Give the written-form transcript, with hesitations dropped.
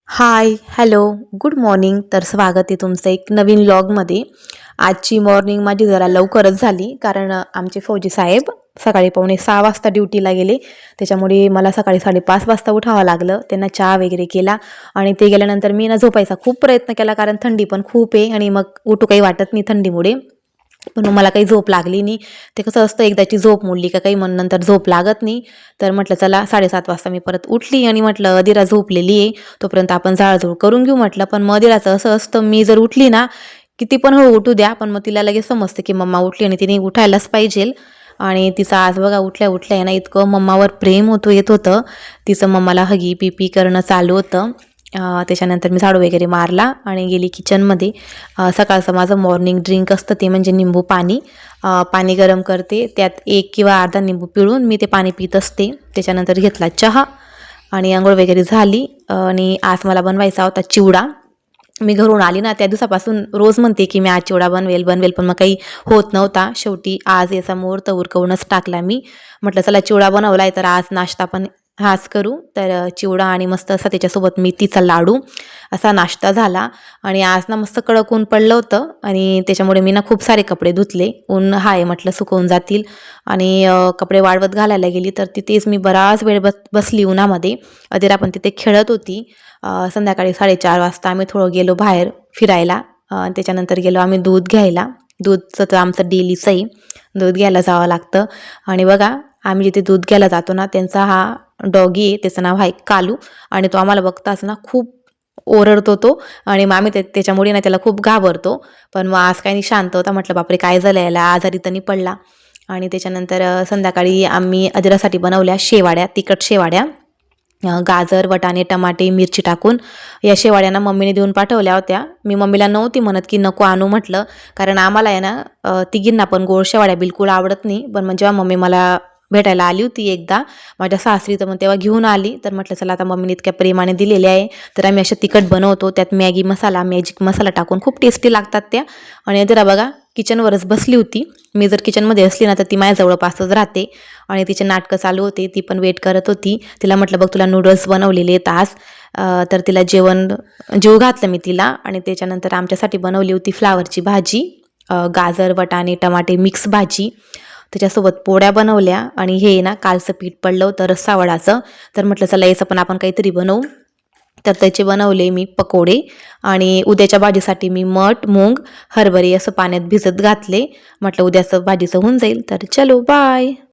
हाय, hello, good morning. तर स्वागत आहे तुमचं एक नवीन व्लॉगमध्ये. आजची मॉर्निंग माझी जरा लवकरच झाली कारण आमचे फौजी साहेब सकाळी 5:45 वाजता ड्युटीला गेले. त्याच्यामुळे मला सकाळी 5:30 वाजता उठावं लागलं. त्यांना चहा वगैरे केला आणि ते गेल्यानंतर मी ना झोपायचा खूप प्रयत्न केला कारण थंडी पण खूप आहे आणि मग उठू काही वाटत नाही थंडीमुळे. पण मला काही झोप लागली नाही. ते कसं असतं एकदाची झोप मोडली का काही मग नंतर झोप लागत नाही. तर म्हटलं चला 7:30 वाजता मी परत उठली आणि म्हटलं अदिरा झोपलेली आहे, तोपर्यंत आपण झाडझूड करून घेऊ म्हटलं. पण मग अदिराचं असं असतं मी जर उठली ना, किती पण हळू उठू द्या, पण मग तिला लगेच समजतं की मम्मा उठली आणि तिने उठायलाच पाहिजे. आणि तिचं आज बघा उठल्या उठल्या आहे ना इतकं मम्मावर प्रेम येत होतं. तिचं मम्माला हगी पिपी करणं चालू होतं. त्याच्यानंतर मी झाडू वगैरे मारला आणि गेली किचनमध्ये. सकाळचं माझं मॉर्निंग ड्रिंक असतं ते म्हणजे निंबू पाणी. पाणी गरम करते, त्यात 1 किंवा अर्धा निंबू पिळून मी ते पाणी पित असते. त्याच्यानंतर घेतला चहा आणि अंघोळ वगैरे झाली. आणि आज मला बनवायचा होता चिवडा. मी घरून आली ना त्या दिवसापासून रोज म्हणते की मी आज चिवडा बनवेल बनवेल, पण मग काही होत नव्हता. शेवटी आज याचा मुहूर्त उरकवूनच टाकला मी. म्हटलं चला चिवडा बनवलाय तर आज नाश्ता पण हाच करू. तर चिवडा आणि मस्त असा त्याच्यासोबत मेथीचा लाडू असा नाश्ता झाला. आणि आज ना मस्त कडक ऊन पडलं होतं आणि त्याच्यामुळे मी ना खूप सारे कपडे धुतले. ऊन आहे म्हटलं सुकवून जातील. आणि कपडे वाळवत घालायला गेली तर तिथेच मी बराच वेळ बसली उन्हामध्ये. अदिरा पण तिथे खेळत होती. संध्याकाळी 4:30 वाजता आम्ही थोडं गेलो बाहेर फिरायला. त्याच्यानंतर गेलो आम्ही दूध घ्यायला. दूधचं तर आमचं डेलीचं आहे, दूध घ्यायला जावं लागतं. आणि बघा आम्ही जिथे दूध घ्यायला जातो ना त्यांचा हा डॉगी आहे, त्याचं नाव आहे कालू. आणि तो आम्हाला बघताच ना खूप ओरडतो तो. आणि मग आम्ही त्याच्यामुळे ना त्याला खूप घाबरतो. पण मग आज काही नाही शांत होता. म्हटलं बापरे काय झालं याला, आजारी तर नाही पडला. आणि त्याच्यानंतर संध्याकाळी आम्ही अदिरासाठी बनवल्या शेवाड्या, तिखट शेवाड्या. गाजर वाटाणे टमाटे मिरची टाकून या शेवाड्यांना मम्मीने देऊन पाठवल्या होत्या. मी मम्मीला नव्हती म्हणत की नको आणू म्हटलं, कारण आम्हाला आहे ना तिघींना पण गोड शेवाड्या बिलकुल आवडत नाही. पण मग जेव्हा मम्मी मला भेटायला आली होती एकदा माझ्या सासरी, तर मग तेव्हा घेऊन आली. तर म्हटलं चला आता मम्मीने इतक्या प्रेमाने दिलेल्या आहे तर आम्ही अशा तिखट बनवतो. त्यात मॅजिक मसाला टाकून खूप टेस्टी लागतात त्या. आणि जरा बघा किचनवरच बसली होती. मी जर किचनमध्ये असली ना तर ती माझ्या जवळपासच राहते. आणि तिचे नाटकं चालू होते, ती पण वेट करत होती. तिला म्हटलं बघ तुला नूडल्स बनवलेले आहेत आज. तर तिला जेवू घातलं मी तिला. आणि त्याच्यानंतर आमच्यासाठी बनवली होती फ्लावरची भाजी, गाजर वाटाणे टमाटे मिक्स भाजी. त्याच्यासोबत पोळ्या बनवल्या. आणि हे ना कालचं पीठ पडलं होतं रस्सावडाचं, तर म्हटलं चला याचं पण आपण काहीतरी बनवू. तर त्याचे बनवले मी पकोडे. आणि उद्याच्या भाजीसाठी मी मठ मूग हरभरे असं पाण्यात भिजत घातले. म्हटलं उद्याचं भाजीचं होऊन जाईल. तर चलो बाय.